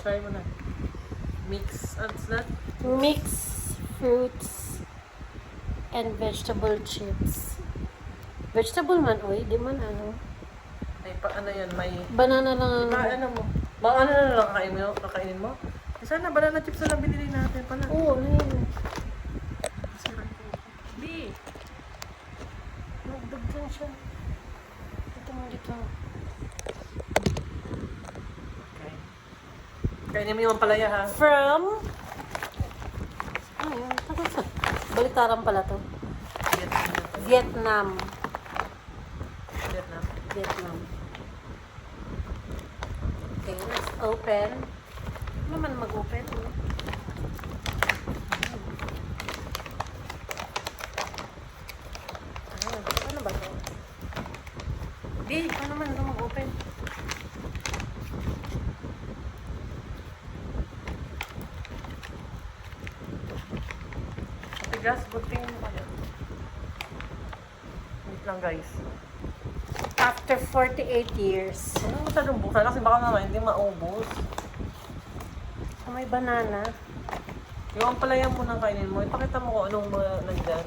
Try mo na. Mix. What's that? Mix fruits and vegetable chips. Vegetable man, oy. Di man ano. Ay, pa ano yan, may... Banana lang ang... Ano mo? Baka ano na lang kakainin mo? Eh, sana banana chips na lang binili natin pala. Oo, ano yun? B! Nagdagdan siya. Ito mo dito. Okay. Kainin mo yung palaya ha. From... Ano yun? Balitaran pala to. Vietnam. Vietnam. Vietnam. Vietnam. Okay, let's open. Ano naman mag-open? Ano ba to? Di, paano naman ito mag-open? Tigas, buting mo pala. Wait lang guys. After 48 years. Ano masyadong buksan kasi baka naman hindi maubos. So, may banana. Yung palaya mo nang kainin mo, ipakita mo kung anong mga nandyan.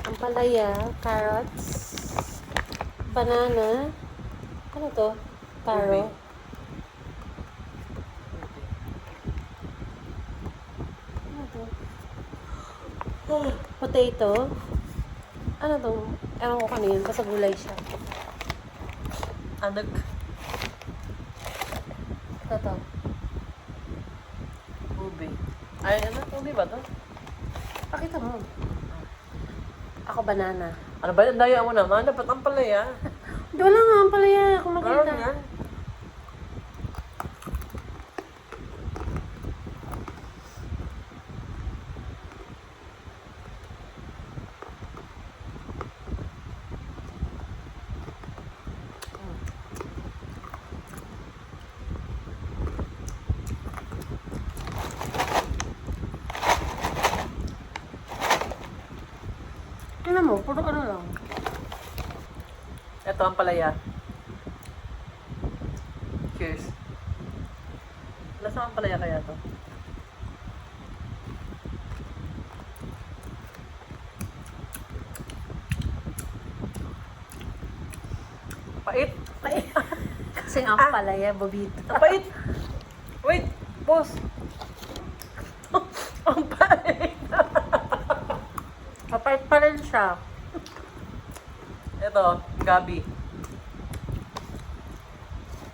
Ang palaya, carrots, banana, ano to? Taro. Ube. Ano to? Potato. Ano to? Ewan ko kanina, basta gulay siya. Adag. Ito to. Ube. Ay, ano? Ube ba to? Pakita mo. Ako banana. Ano ba yung daya mo naman? Dapat ang palaya. Di wala nga ang palaya kung Meron makita. yan. Tingnan mo, puro ano lang. Ito ang palaya. Cheers. Lasa ang palaya kaya to? Pait. Pait. Kasi ang palaya, bobito. Ang pait. Wait. Boss. Ang pait. Kapait pa rin siya. Ito, gabi.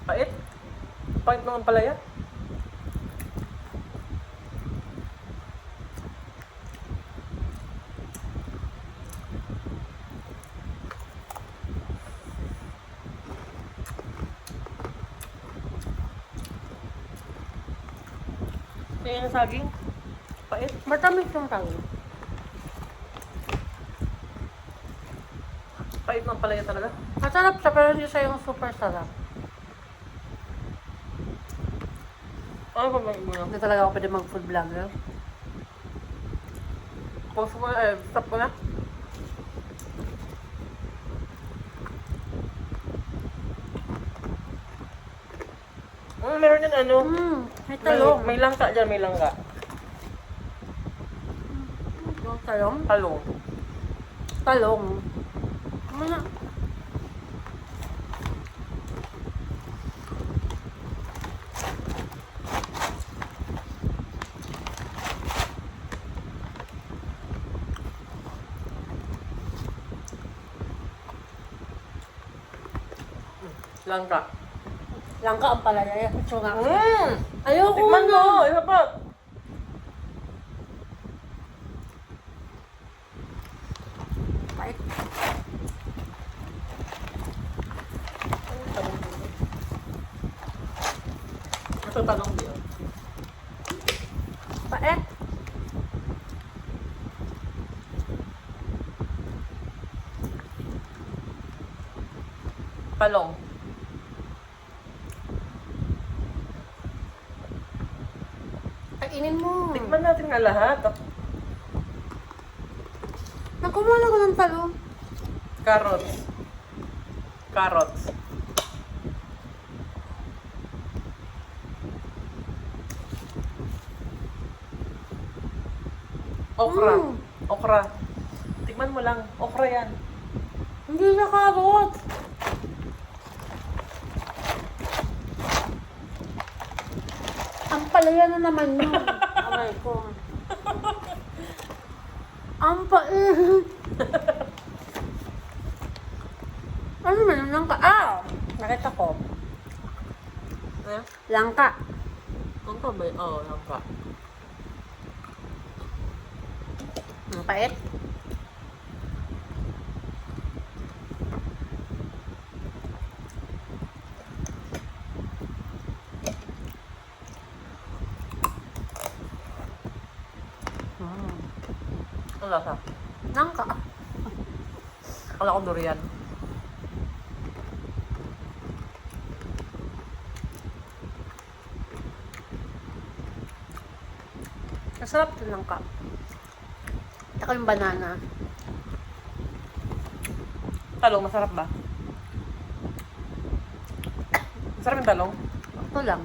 Pait. Pait naman palaya. Tingnan ang saging. Pait. Matamis yung tayo. Pait ng palaya talaga. Masarap siya, pero hindi siya yung super sarap. Ano ba may ibo Hindi talaga ako pwede mag-food vlogger. Pause mo na, stop ko na. Meron yan ano. May talong. May langka dyan, may langka. Yung talong? Talong. Talong. Ano? Langka. Langka ang palaya. Tsura. Mmm! Ayoko Tikman na. mo! Isa pa! Pait. Ito talong din. Pait. Palong. Kainin mo. Tikman natin nga lahat. Nagkumala ko ng talong. Carrots. Carrots. Okra. Mm. Okra. Tikman mo lang. Okra yan. Hindi na carrot. Ang palaya na naman yun. Aray ko. Ang pait. Ano naman yung langka? Ah! Nakita ko. Eh? Langka. Langka ba? Oo, langka. Ang pait. Ang lasa. Langka. Akala ko durian. Masarap din langka. Tsaka yung banana. Talong, masarap ba? Masarap yung talong? Ito lang.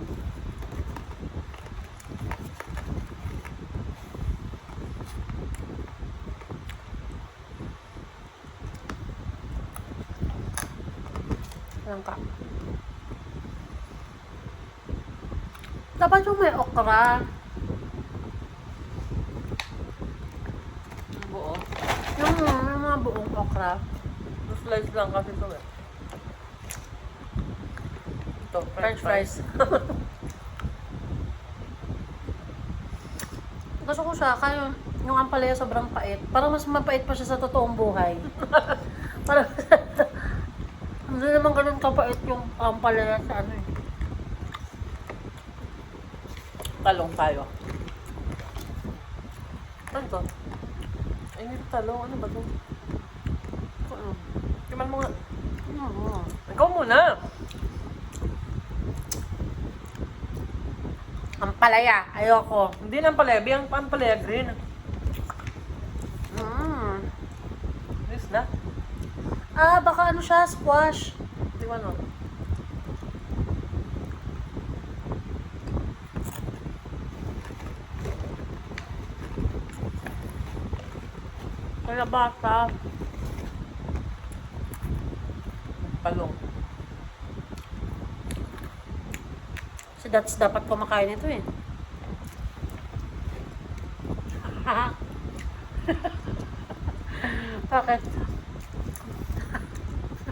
Langka. Dapat yung may okra. Buo. Yung mga buong okra. Slice lang kasi ito eh. Ito, French fries. Gusto ko siya, kaya yung ampalaya sobrang pait. Parang mas mapait pa siya sa totoong buhay. Parang, hindi naman ganun kapait yung ampalaya sa ano eh. Talong tayo. Ano to? Ay, hindi to talong. Ano ba to? Ano? Timan mo nga. Ano? Ikaw muna. Ampalaya, ayoko. Hindi lang palebi. Ang pampalaya green. This na. Ah, baka ano siya, squash. Timan mo. Kaya bata. Talong. Si Dats dapat kumakain ito eh. Bakit?